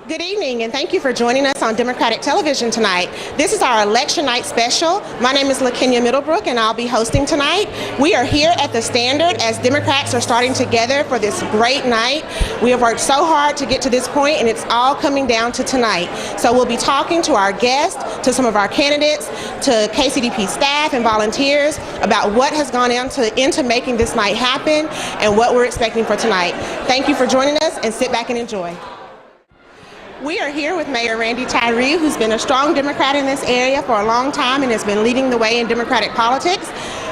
Good evening, and thank you for joining us on Democratic Television tonight. This is our election night special. My name is LaKenya Middlebrook, and I'll be hosting tonight. We are here at the Standard as Democrats are starting together for this great night. We have worked so hard to get to this point, and it's all coming down to tonight. So we'll be talking to our guests, to some of our candidates, to KCDP staff and volunteers about what has gone into making this night happen and what we're expecting for tonight. Thank you for joining us, and sit back and enjoy. We are here with Mayor Randy Tyree, who's been a strong Democrat in this area for a long time and has been leading the way in Democratic politics.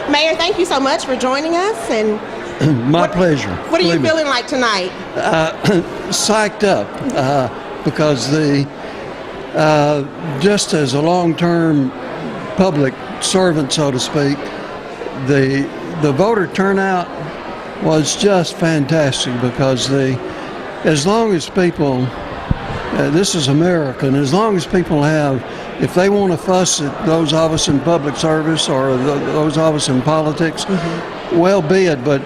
Mayor, thank you so much for joining us. And My pleasure. What are you feeling like tonight? Psyched up because just as a long-term public servant, so to speak, the voter turnout was just fantastic because as long as people this is America, and as long as people if they want to fuss at those of us in public service or those of us in politics, well be it, but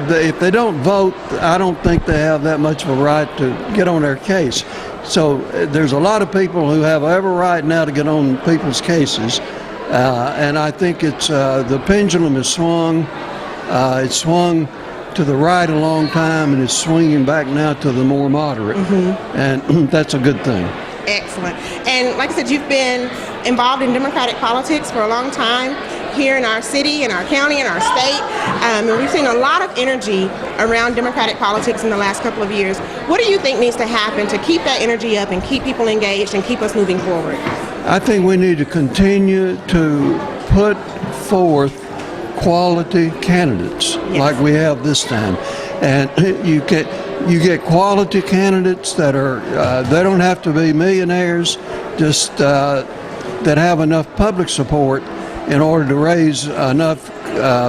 if they don't vote, I don't think they have that much of a right to get on their case. So there's a lot of people who have every right now to get on people's cases, and I think it's the pendulum has swung. It's swung to the right a long time, and it's swinging back now to the more moderate, and that's a good thing. Excellent. And like I said, you've been involved in Democratic politics for a long time here in our city, in our county, in our state, and we've seen a lot of energy around Democratic politics in the last couple of years. What do you think needs to happen to keep that energy up and keep people engaged and keep us moving forward? I think we need to continue to put forth quality candidates like we have this time, and you get quality candidates that are they don't have to be millionaires, just that have enough public support in order to raise enough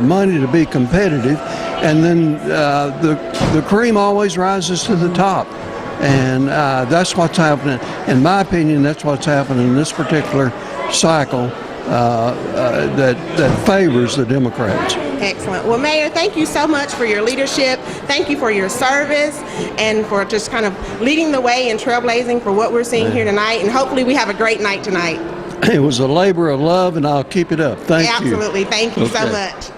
money to be competitive, and then the cream always rises to the top, and that's what's happening. In my opinion, that's what's happening in this particular cycle. That favors the Democrats. Excellent. Well, Mayor, thank you so much for your leadership. Thank you for your service and for just kind of leading the way and trailblazing for what we're seeing here tonight. And hopefully we have a great night tonight. It was a labor of love, and I'll keep it up. Thank you. Absolutely. Thank you so much.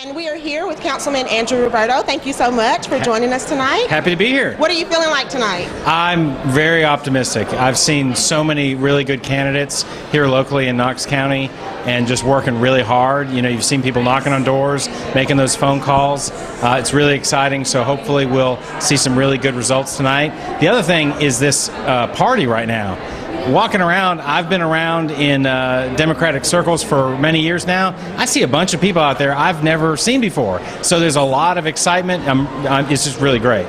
And we are here with Councilman Andrew Roberto. Thank you so much for joining us tonight. Happy to be here. What are you feeling like tonight? I'm very optimistic. I've seen so many really good candidates here locally in Knox County and just working really hard. You know, you've seen people knocking on doors, making those phone calls. It's really exciting, so hopefully we'll see some really good results tonight. The other thing is this party right now. Walking around, I've been around in Democratic circles for many years now. I see a bunch of people out there I've never seen before. So there's a lot of excitement. It's just really great.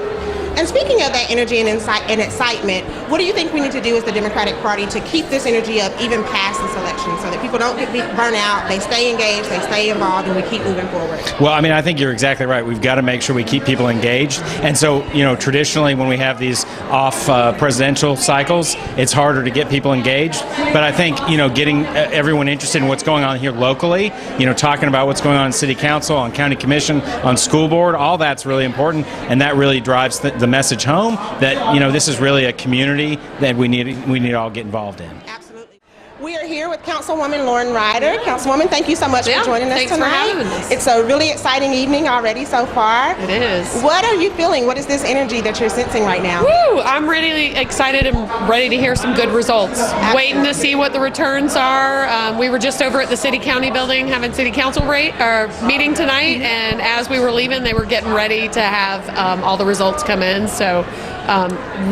And speaking of that energy and excitement, what do you think we need to do as the Democratic Party to keep this energy up even past this election so that people don't get burnt out, they stay engaged, they stay involved, and we keep moving forward? Well, I mean, I think you're exactly right. We've got to make sure we keep people engaged. And so, you know, traditionally when we have these off presidential cycles, it's harder to get people engaged. But I think, you know, getting everyone interested in what's going on here locally, you know, talking about what's going on in City Council, on County Commission, on School Board, all that's really important. And that really drives the message home that, you know, this is really a community that we need to all get involved in. Absolutely. We are here with Councilwoman Lauren Ryder. Councilwoman, thank you so much for joining us tonight. Thanks for having us. It's a really exciting evening already so far. It is. What are you feeling? What is this energy that you're sensing right now? Woo! I'm really excited and ready to hear some good results. Absolutely. Waiting to see what the returns are. We were just over at the City County building having City Council meeting tonight, and as we were leaving, they were getting ready to have all the results come in. So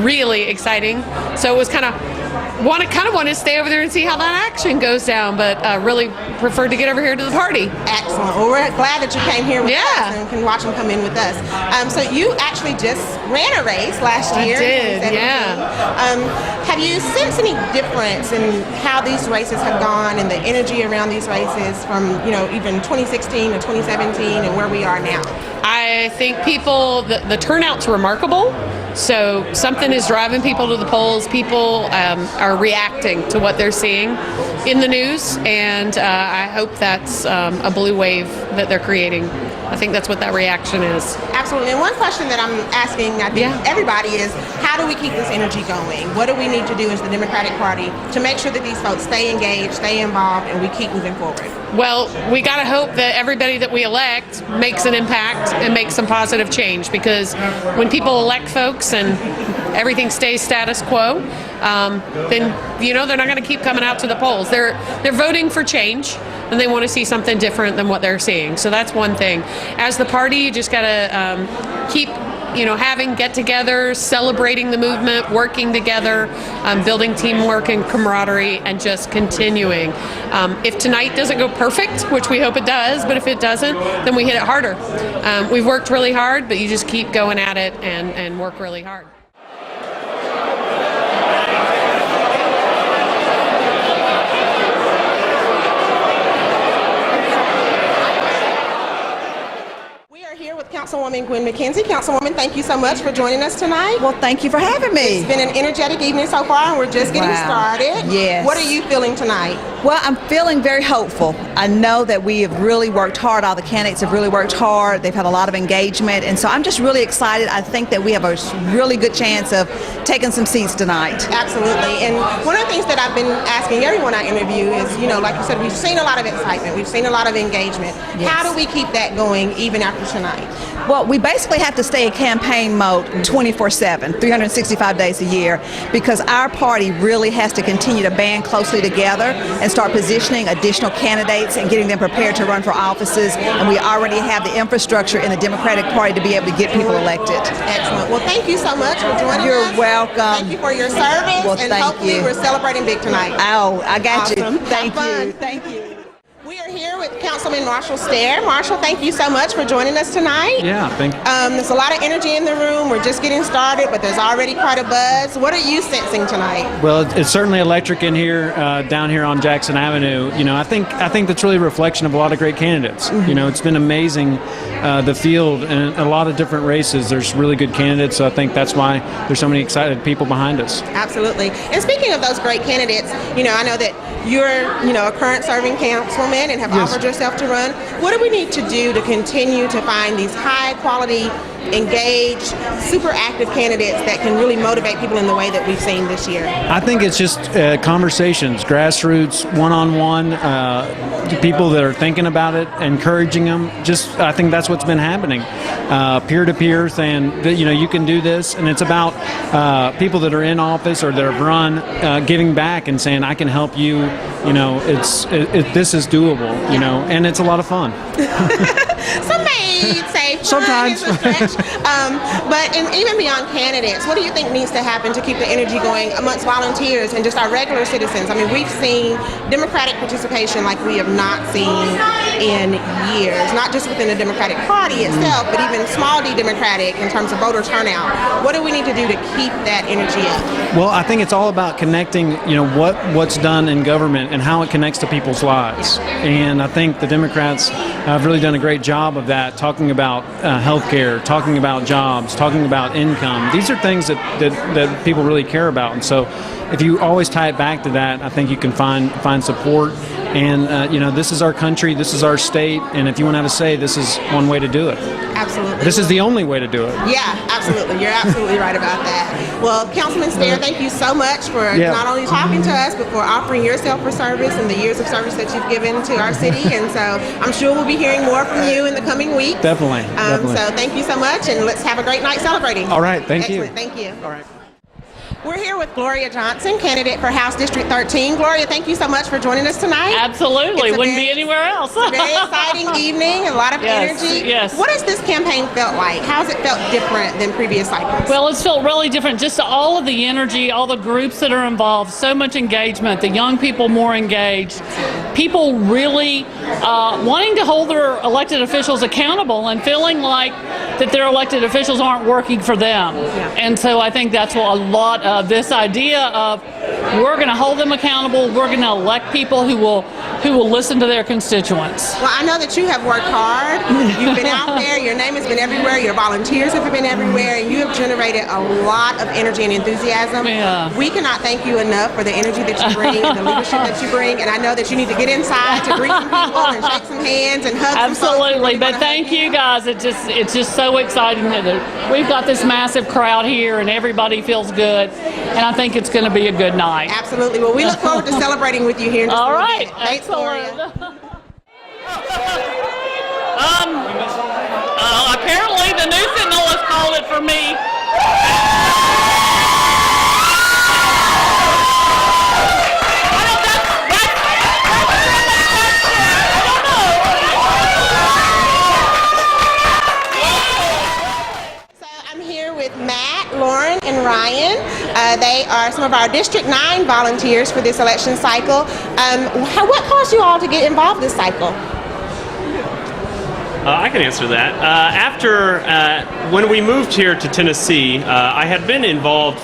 really exciting. So it was kind of want to stay over there and see how that action goes down, but really preferred to get over here to the party. Excellent. Well, we're glad that you came here with us and can watch them come in with us. So you actually just ran a race last year. I did, yeah. Have you sensed any difference in how these races have gone and the energy around these races from, you know, even 2016 to 2017 and where we are now? I think the turnout's remarkable. So something is driving people to the polls. People are reacting to what they're seeing. in the news, and I hope that's a blue wave that they're creating. I think that's what that reaction is. Absolutely. And one question that I'm asking, I think, everybody is, how do we keep this energy going? What do we need to do as the Democratic Party to make sure that these folks stay engaged, stay involved, and we keep moving forward? Well, we got to hope that everybody that we elect makes an impact and makes some positive change, because when people elect folks and everything stays status quo, then they're not going to keep coming out to the polls. They're voting for change, and they want to see something different than what they're seeing. So that's one thing. As the party, you just got to keep having get-togethers, celebrating the movement, working together, building teamwork and camaraderie, and just continuing. If tonight doesn't go perfect, which we hope it does, but if it doesn't, then we hit it harder. We've worked really hard, but you just keep going at it and work really hard. Councilwoman Gwen McKenzie. Councilwoman, thank you so much for joining us tonight. Well, thank you for having me. It's been an energetic evening so far, and we're just getting started. Yes. What are you feeling tonight? Well, I'm feeling very hopeful. I know that we have really worked hard. All the candidates have really worked hard. They've had a lot of engagement, and so I'm just really excited. I think that we have a really good chance of taking some seats tonight. Absolutely. And one of the things that I've been asking everyone I interview is, like you said, we've seen a lot of excitement. We've seen a lot of engagement. Yes. How do we keep that going even after tonight? Well, we basically have to stay in campaign mode 24/7, 365 days a year, because our party really has to continue to band closely together and start positioning additional candidates and getting them prepared to run for offices. And we already have the infrastructure in the Democratic Party to be able to get people elected. Excellent. Well, thank you so much for joining us. You're welcome. Thank you for your service. Well, and thank hopefully you. we're celebrating big tonight. Oh, I got Awesome. you. Thank Have fun. you. Thank you. We are here with Councilman Marshall Stair. Marshall, thank you so much for joining us tonight. Yeah, thank you. There's a lot of energy in the room. We're just getting started, but there's already quite a buzz. What are you sensing tonight? Well, it's certainly electric in here, down here on Jackson Avenue. I think that's really a reflection of a lot of great candidates. It's been amazing, the field and a lot of different races. There's really good candidates, so I think that's why there's so many excited people behind us. Absolutely. And speaking of those great candidates, I know that you're, a current serving councilman and have offered yourself to run. What do we need to do to continue to find these high quality, engaged, super active candidates that can really motivate people in the way that we've seen this year? I think it's just conversations, grassroots, one-on-one, people that are thinking about it, encouraging them. I think that's what's been happening. Peer-to-peer saying that, you can do this, and it's about people that are in office or that have run, giving back and saying, I can help you. This is doable, and it's a lot of fun. Some may say Sometimes. fun is a stretch. But even beyond candidates, what do you think needs to happen to keep the energy going amongst volunteers and just our regular citizens? I mean, we've seen Democratic participation like we have not seen in years, not just within the Democratic Party itself, but even small d Democratic in terms of voter turnout. What do we need to do to keep that energy up? Well, I think it's all about connecting, what's done in government and how it connects to people's lives. And I think the Democrats have really done a great job of that, talking about healthcare, talking about jobs, talking about income. These are things that people really care about. And so if you always tie it back to that, I think you can find support. And, this is our country, this is our state, and if you want to have a say, this is one way to do it. Absolutely. This is the only way to do it. Yeah, absolutely. You're absolutely right about that. Well, Councilman Stair, thank you so much for not only talking to us, but for offering yourself for service and the years of service that you've given to our city. And so I'm sure we'll be hearing more from you in the coming weeks. Definitely. So thank you so much, and let's have a great night celebrating. All right, thank you. Excellent, thank you. All right. We're here with Gloria Johnson, candidate for House District 13. Gloria, thank you so much for joining us tonight. Absolutely. Wouldn't be anywhere else. Very exciting evening, a lot of energy. Yes. What has this campaign felt like? How has it felt different than previous cycles? Well, it's felt really different. Just all of the energy, all the groups that are involved, so much engagement, the young people more engaged, people really wanting to hold their elected officials accountable and feeling like that their elected officials aren't working for them. Yeah. And so I think that's what a lot of this idea of we're going to hold them accountable. We're going to elect people who will listen to their constituents. Well, I know that you have worked hard. You've been out there. Your name has been everywhere. Your volunteers have been everywhere, and you have generated a lot of energy and enthusiasm. Yeah. We cannot thank you enough for the energy that you bring, the leadership that you bring, and I know that you need to get inside to greet some people and shake some hands and hug some folks. Absolutely, but thank you guys. It's just so exciting that we've got this massive crowd here, and everybody feels good, and I think it's going to be a good night. Absolutely. Well, we look forward to celebrating with you here in just All a little right. bit. Thanks, Gloria. Apparently the news signal has called it for me. Matt, Lauren, and Ryan. They are some of our District 9 volunteers for this election cycle. What caused you all to get involved this cycle? I can answer that. When we moved here to Tennessee, I had been involved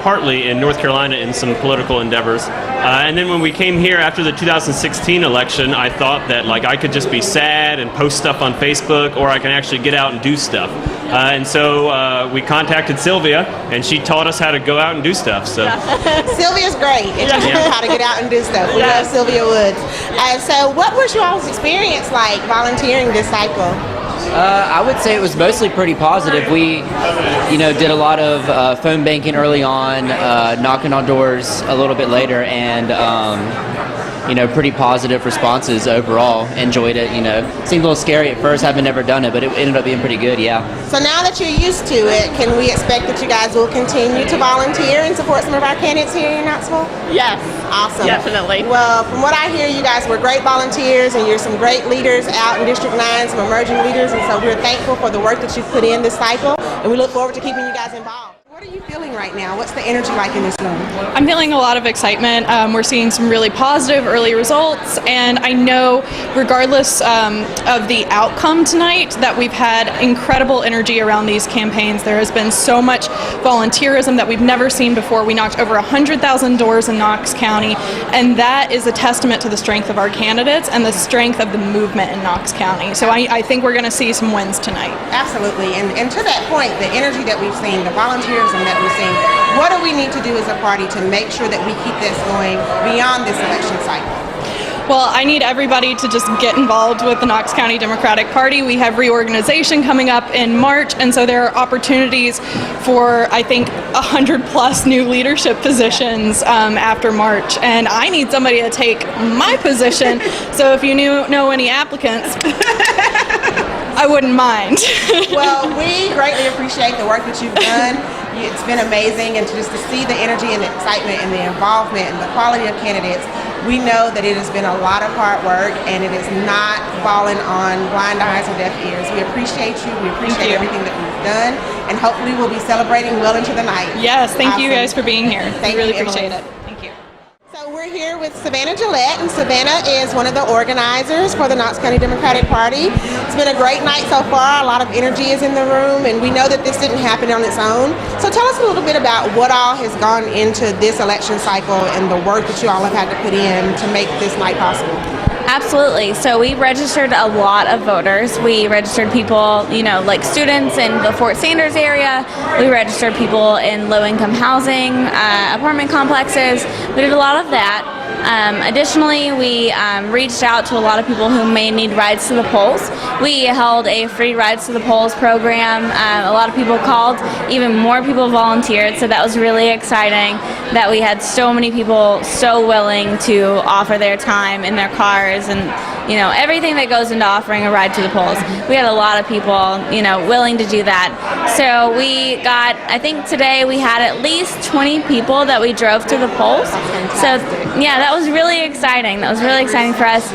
partly in North Carolina in some political endeavors. And then when we came here after the 2016 election, I thought that I could just be sad and post stuff on Facebook, or I can actually get out and do stuff. And so we contacted Sylvia, and she taught us how to go out and do stuff. So Sylvia's great, and she knows how to get out and do stuff. We love Sylvia Woods. So what was your all's experience like volunteering this cycle? I would say it was mostly pretty positive. We, did a lot of phone banking early on, knocking on doors a little bit later, and pretty positive responses overall. Enjoyed it. Seemed a little scary at first, having never done it, but it ended up being pretty good. Yeah. So now that you're used to it, can we expect that you guys will continue to volunteer and support some of our candidates here in Knoxville? Yes. Awesome. Definitely. Well, from what I hear, you guys were great volunteers, and you're some great leaders out in District 9, some emerging leaders, and so we're thankful for the work that you've put in this cycle, and we look forward to keeping you guys involved. What are you feeling right now? What's the energy like in this room? I'm feeling a lot of excitement. We're seeing some really positive early results, and I know regardless of the outcome tonight that we've had incredible energy around these campaigns. There has been so much volunteerism that we've never seen before. We knocked over 100,000 doors in Knox County, and that is a testament to the strength of our candidates and the strength of the movement in Knox County. So I think we're going to see some wins tonight. Absolutely, and to that point, the energy that we've seen, the volunteers that we're seeing, what do we need to do as a party to make sure that we keep this going beyond this election cycle? Well, I need everybody to just get involved with the Knox County Democratic Party. We have reorganization coming up in March, and so there are opportunities for, I think, 100+ new leadership positions after March. And I need somebody to take my position, so if you know any applicants, I wouldn't mind. Well, we greatly appreciate the work that you've done. It's been amazing, and just to see the energy and the excitement and the involvement and the quality of candidates, we know that it has been a lot of hard work, and it is not fallen on blind eyes or deaf ears. We appreciate you. We appreciate everything that we've done, and hopefully we'll be celebrating well into the night. Yes, thank you guys for being here. Thank you, really you, appreciate Emily. it. Thank you. So we're here with Savannah Gillette, and Savannah is one of the organizers for the Knox County Democratic Party. It's been a great night so far. A lot of energy is in the room, and we know that this didn't happen on its own. So tell us a little bit about what all has gone into this election cycle and the work that you all have had to put in to make this night possible. Absolutely. So we registered a lot of voters. We registered people, like students in the Fort Sanders area. We registered people in low-income housing, apartment complexes. We did a lot of that. Additionally, we reached out to a lot of people who may need rides to the polls. We held a free rides to the polls program. A lot of people called. Even more people volunteered, so that was really exciting that we had so many people so willing to offer their time in their cars and everything that goes into offering a ride to the polls. We had a lot of people willing to do that. So we got, I think today we had at least 20 people that we drove to the polls. So yeah, that was really exciting. That was really exciting for us.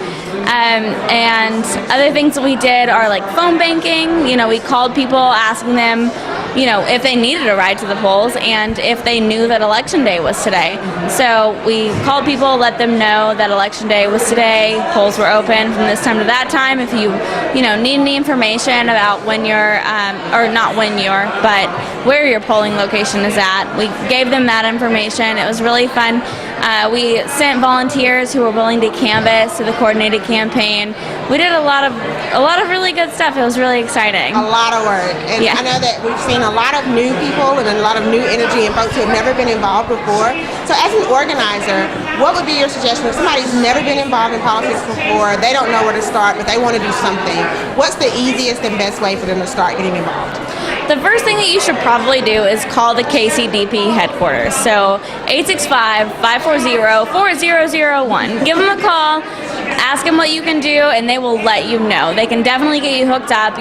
And other things that we did are like phone banking. We called people asking them if they needed a ride to the polls and if they knew that Election Day was today. So we called people, let them know that Election Day was today, polls were open from this time to that time. If you need any information about when you're, or not when you're, but where your polling location is at, we gave them that information. It was really fun. We sent volunteers who were willing to canvass to the coordinated campaign. We did a lot of really good stuff. It was really exciting. A lot of work. And Yeah. I know that we've seen a lot of new people and a lot of new energy and folks who have never been involved before. So as an organizer, what would be your suggestion if somebody's never been involved in politics before, they don't know where to start, but they want to do something? What's the easiest and best way for them to start getting involved? The first thing that you should probably do is call the KCDP headquarters. So 865-540-4001. Give them a call, ask them what you can do, and they will let you know. They can definitely get you hooked up.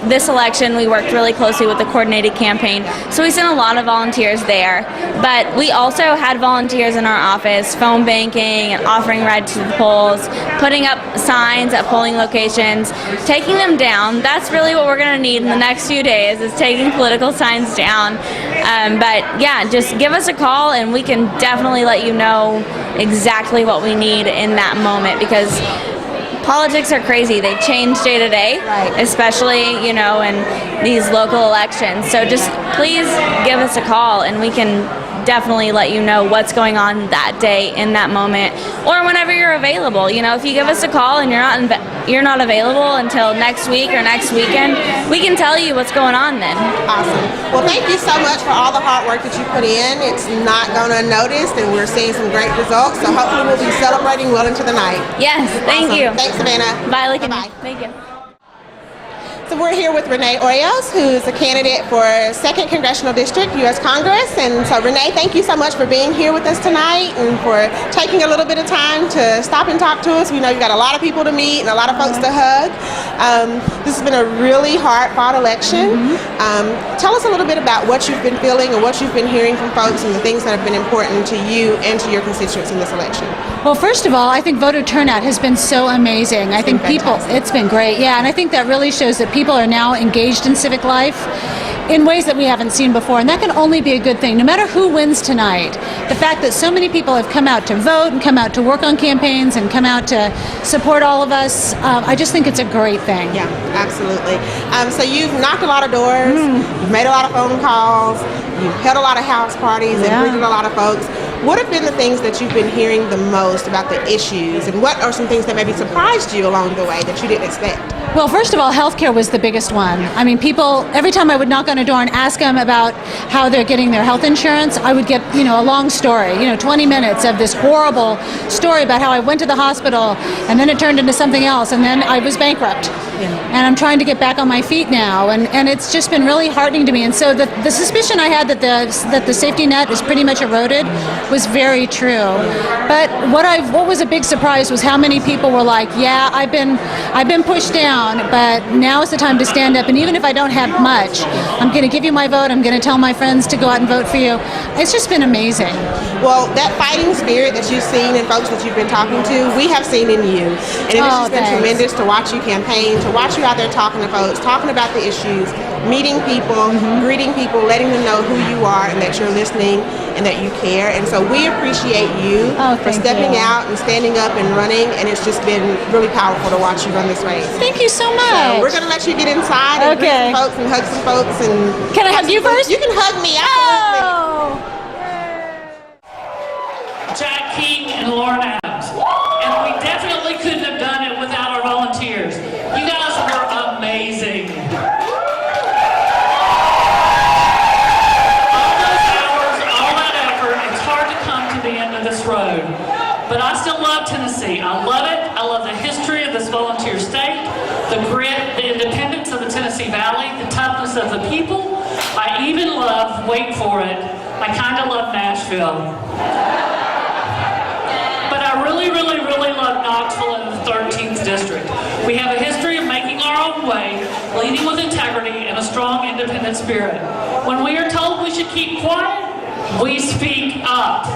This election, we worked really closely with the coordinated campaign, so we sent a lot of volunteers there. But we also had volunteers in our office, phone banking and offering rides to the polls, putting up signs at polling locations, taking them down. That's really what we're going to need in the next few days, is taking political signs down. But yeah, just give us a call and we can definitely let you know exactly what we need in that moment, because politics are crazy. They change day to day, especially, in these local elections. So just please give us a call and we can definitely let you know what's going on that day in that moment, or whenever you're available. If you give us a call and you're not available until next week or next weekend, we can tell you what's going on then. Awesome. Well, thank you so much for all the hard work that you put in. It's not going unnoticed, and we're seeing some great results. So hopefully we'll be celebrating well into the night. Yes, thank Awesome. you. Thanks, Savannah. Bye, LaKenya. Bye-bye. Thank you. So we're here with Renee Hoyos, who's a candidate for 2nd Congressional District, U.S. Congress. And so Renee, thank you so much for being here with us tonight and for taking a little bit of time to stop and talk to us. We know you've got a lot of people to meet and a lot of folks to hug. This has been a really hard-fought election. Tell us a little bit about what you've been feeling and what you've been hearing from folks and the things that have been important to you and to your constituents in this election. Well, first of all, I think voter turnout has been so amazing. I think it's been great, yeah, and I think that really shows that people are now engaged in civic life in ways that we haven't seen before, and that can only be a good thing. No matter who wins tonight, the fact that so many people have come out to vote and come out to work on campaigns and come out to support all of us, I just think it's a great thing. Yeah, absolutely. So you've knocked a lot of doors, you've made a lot of phone calls, you've held a lot of house parties and greeted a lot of folks. What have been the things that you've been hearing the most about the issues, and what are some things that maybe surprised you along the way that you didn't expect? Well, first of all, healthcare was the biggest one. I mean, people, every time I would knock on a door and ask them about how they're getting their health insurance, I would get, a long story, 20 minutes of this horrible story about how I went to the hospital and then it turned into something else and then I was bankrupt. And I'm trying to get back on my feet now, and it's just been really heartening to me. And so the suspicion I had that the safety net is pretty much eroded was very true. But what was a big surprise was how many people were like, yeah, I've been pushed down, but now is the time to stand up. And even if I don't have much, I'm going to give you my vote. I'm going to tell my friends to go out and vote for you. It's just been amazing. Well, that fighting spirit that you've seen in folks that you've been talking to, we have seen in you. And it has just been tremendous to watch you campaign, to watch you out there talking to folks, talking about the issues, meeting people, greeting people, letting them know who you are and that you're listening and that you care. And so we appreciate you for stepping out and standing up and running, and it's just been really powerful to watch you run this race. Thank you so much. So we're going to let you get inside and greet some folks and hug some folks. And can I hug you first? You can hug me. Absolutely. Jack King and Lauren Adams. And we definitely couldn't have done it without our volunteers. You guys were amazing. All those hours, all that effort, it's hard to come to the end of this road. But I still love Tennessee. I love it. I love the history of this volunteer state, the grit, the independence of the Tennessee Valley, the toughness of the people. I even love, wait for it, I kind of love Nashville. I really, really, really love Knoxville in the 13th District. We have a history of making our own way, leading with integrity and a strong independent spirit. When we are told we should keep quiet, we speak up.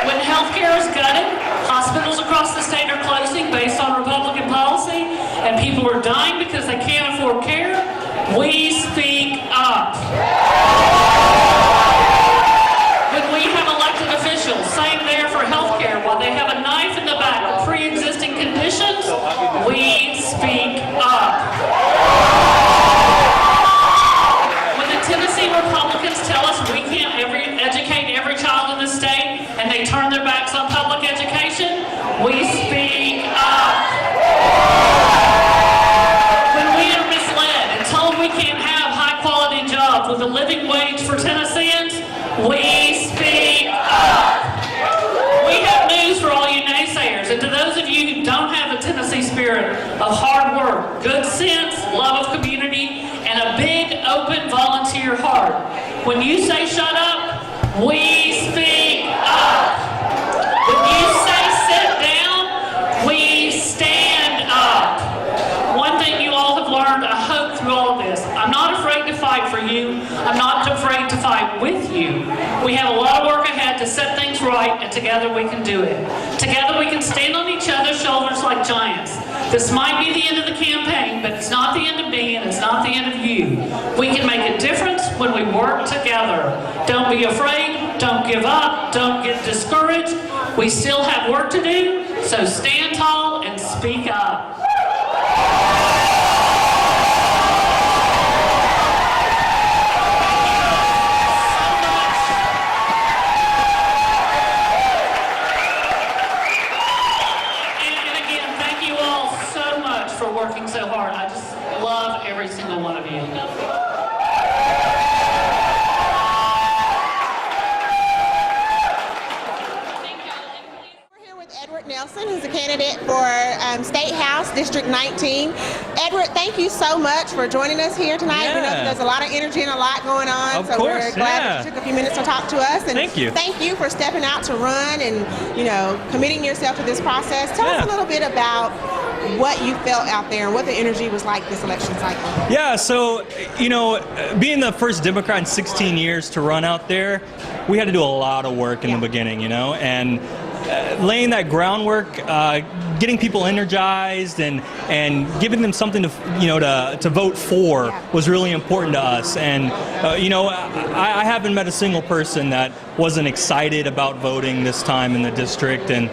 When healthcare is gutted, hospitals across the state are closing based on Republican policy, and people are dying because they can't afford for care, we speak up. When we have elected officials saying they're for health care while they have a knife in the back of pre-existing conditions, we speak up. When the Tennessee Republicans tell us we can't educate every child in the state and they turn their backs on public education, we speak up. When we are misled and told we can't have high-quality jobs with a living wage for Tennesseans, we speak up. We have news for all you naysayers, and to those of you who don't have a Tennessee spirit of hard work, good sense, love of community, and a big, open, volunteer heart, when you say shut up, we speak up. When you say sit down, we stand up. One thing you all have learned, I hope, through all of this, I'm not afraid to fight for you. I'm not afraid to fight with you. We have a lot of work ahead to set things right, and together we can do it. Together we can stand on each other's shoulders like giants. This might be the end of the campaign, but it's not the end of me, and it's not the end of you. We can make a difference when we work together. Don't be afraid. Don't give up. Don't get discouraged. We still have work to do, so stand tall and speak up. Working so hard. I just love every single one of you. We're here with Edward Nelson, who's a candidate for State House, District 19. Edward, thank you so much for joining us here tonight. We know that there's a lot of energy and a lot going on, Of course, we're glad that you took a few minutes to talk to us. And thank you. Thank you for stepping out to run and, committing yourself to this process. Tell us a little bit about what you felt out there and what the energy was like this election cycle. Yeah, so, being the first Democrat in 16 years to run out there, we had to do a lot of work in the beginning, and laying that groundwork, getting people energized and giving them something to vote for was really important to us. And I haven't met a single person that wasn't excited about voting this time in the district, and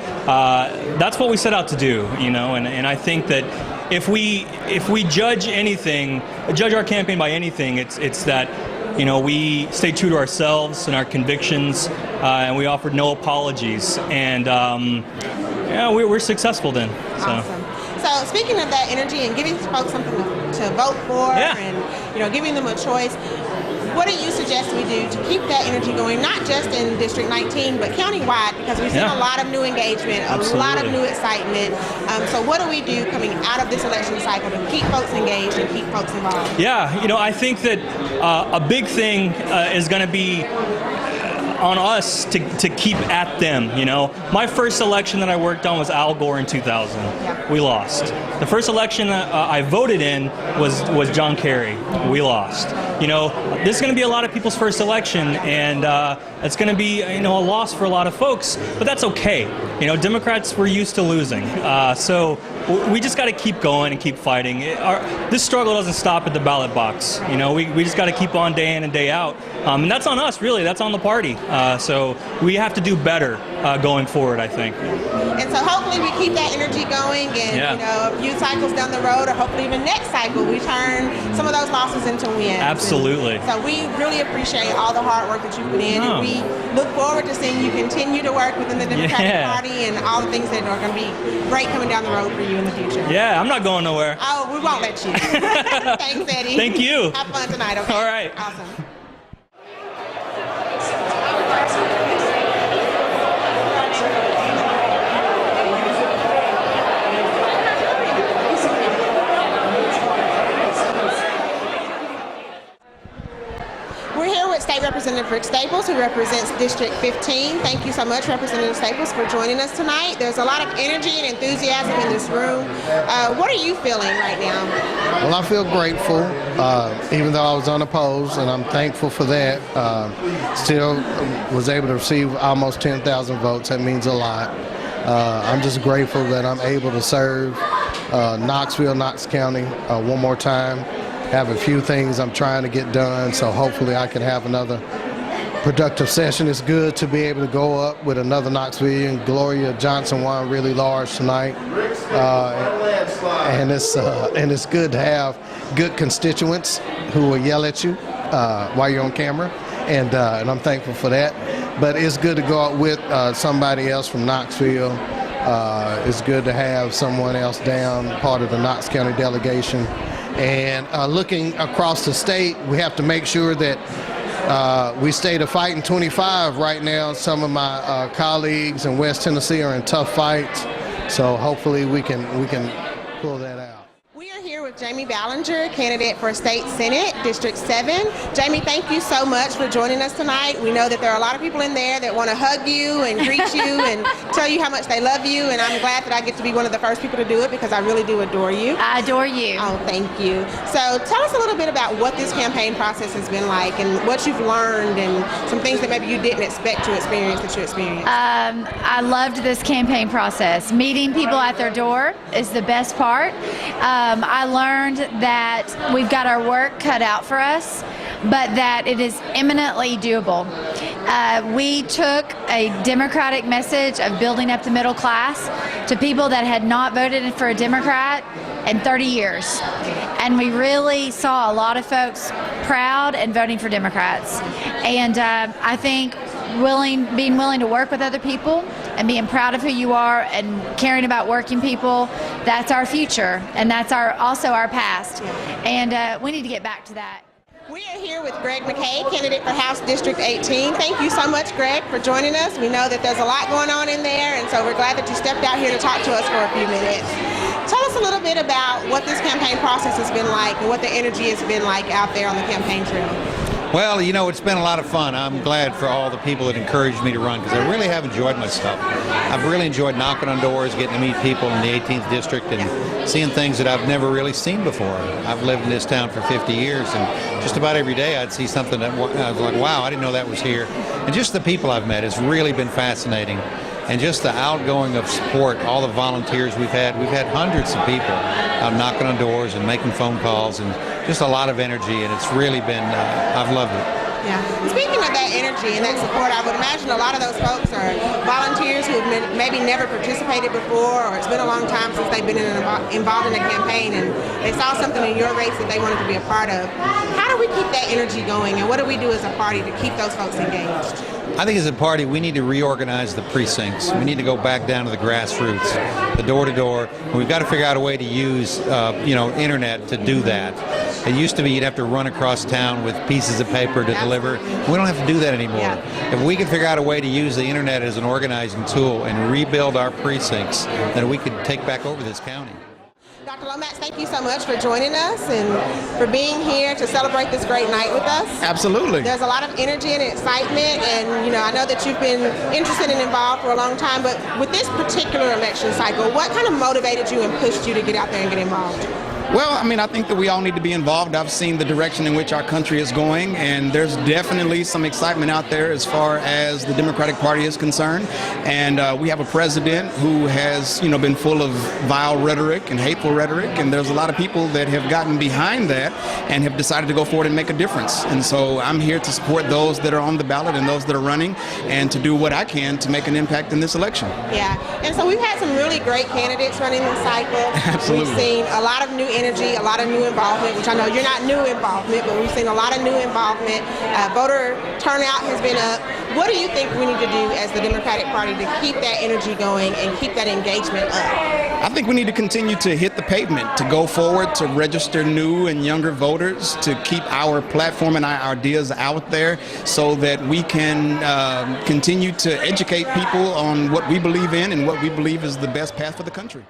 that's what we set out to do. And I think that if we judge our campaign by anything, it's that we stay true to ourselves and our convictions, and we offered no apologies, and we're successful then. Awesome. So speaking of that energy and giving folks something to vote for, and giving them a choice, what do you suggest we do to keep that energy going, not just in District 19, but countywide, because we've seen a lot of new engagement, a lot of new excitement. So what do we do coming out of this election cycle to keep folks engaged and keep folks involved? Yeah, I think that a big thing is going to be on us to keep at them. My first election that I worked on was Al Gore in 2000. We lost. The first election I voted in was John Kerry. We lost. This is going to be a lot of people's first election, and it's going to be a loss for a lot of folks, but that's okay. Democrats were used to losing, so we just got to keep going and keep fighting. This struggle doesn't stop at the ballot box. We just got to keep on day in and day out, and that's on us, really. That's on the party. So we have to do better going forward, I think. And so hopefully we keep that energy going, and a few cycles down the road, or hopefully even next cycle, we turn some of those losses into wins. Absolutely. And so we really appreciate all the hard work that you put in, and we look forward to seeing you continue to work within the Democratic Party and all the things that are going to be great coming down the road for you in the future. Yeah, I'm not going nowhere. Oh, we won't let you. Thanks, Eddie. Thank you. Have fun tonight, okay? All right. Awesome. State Representative Rick Staples, who represents District 15. Thank you so much, Representative Staples, for joining us tonight. There's a lot of energy and enthusiasm in this room. What are you feeling right now? Well, I feel grateful, even though I was unopposed, and I'm thankful for that. Still was able to receive almost 10,000 votes. That means a lot. I'm just grateful that I'm able to serve Knox County one more time. have a few things I'm trying to get done, so hopefully I can have another productive session. It's good to be able to go up with another Knoxvillian. Gloria Johnson won really large tonight, and it's good to have good constituents who will yell at you while you're on camera, and I'm thankful for that. But it's good to go out with somebody else from Knoxville. It's good to have someone else down, part of the Knox County delegation. And looking across the state, we have to make sure that we stay to fight in 25 right now. Some of my colleagues in West Tennessee are in tough fights, so hopefully we can pull that out. We are here with Jamie Ballinger, candidate for State Senate, District 7. Jamie, thank you so much for joining us tonight. We know that there are a lot of people in there that want to hug you and greet you and tell you how much they love you, and I'm glad that I get to be one of the first people to do it because I really do adore you. I adore you. Oh, thank you. So tell us a little bit about what this campaign process has been like and what you've learned and some things that maybe you didn't expect to experience that you experienced. I loved this campaign process. Meeting people at their door is the best part. I learned that we've got our work cut out for us, but that it is eminently doable. We took a Democratic message of building up the middle class to people that had not voted for a Democrat in 30 years. And we really saw a lot of folks proud and voting for Democrats. And I think being willing to work with other people and being proud of who you are and caring about working people, that's our future, and that's also our past. And we need to get back to that. We are here with Greg McKay, candidate for House District 18. Thank you so much, Greg, for joining us. We know that there's a lot going on in there, and so we're glad that you stepped out here to talk to us for a few minutes. Tell us a little bit about what this campaign process has been like and what the energy has been like out there on the campaign trail. Well, you know, it's been a lot of fun. I'm glad for all the people that encouraged me to run because I really have enjoyed myself. I've really enjoyed knocking on doors, getting to meet people in the 18th district and seeing things that I've never really seen before. I've lived in this town for 50 years and just about every day I'd see something that I was like, wow, I didn't know that was here. And just the people I've met has really been fascinating. And just the outgoing of support, all the volunteers we've had hundreds of people out knocking on doors and making phone calls and just a lot of energy, and it's really been, I've loved it. Yeah. Speaking of that energy and that support, I would imagine a lot of those folks are volunteers who have maybe never participated before, or it's been a long time since they've been involved in a campaign and they saw something in your race that they wanted to be a part of. How do we keep that energy going, and what do we do as a party to keep those folks engaged? I think as a party, we need to reorganize the precincts. We need to go back down to the grassroots, the door-to-door. We've got to figure out a way to use, internet to do that. It used to be you'd have to run across town with pieces of paper to deliver. We don't have to do that anymore. Yeah. If we can figure out a way to use the internet as an organizing tool and rebuild our precincts, then we could take back over this county. Dr. Lomax, thank you so much for joining us and for being here to celebrate this great night with us. Absolutely. There's a lot of energy and excitement, and I know that you've been interested and involved for a long time, but with this particular election cycle, what kind of motivated you and pushed you to get out there and get involved? Well, I think that we all need to be involved. I've seen the direction in which our country is going, and there's definitely some excitement out there as far as the Democratic Party is concerned. And we have a president who has, been full of vile rhetoric and hateful rhetoric, and there's a lot of people that have gotten behind that and have decided to go forward and make a difference. And so I'm here to support those that are on the ballot and those that are running, and to do what I can to make an impact in this election. Yeah, and so we've had some really great candidates running this cycle. Absolutely. We've seen a lot of new energy, a lot of new involvement, which I know you're not new involvement, but we've seen a lot of new involvement. Voter turnout has been up. What do you think we need to do as the Democratic Party to keep that energy going and keep that engagement up? I think we need to continue to hit the pavement, to go forward, to register new and younger voters, to keep our platform and our ideas out there so that we can continue to educate people on what we believe in and what we believe is the best path for the country.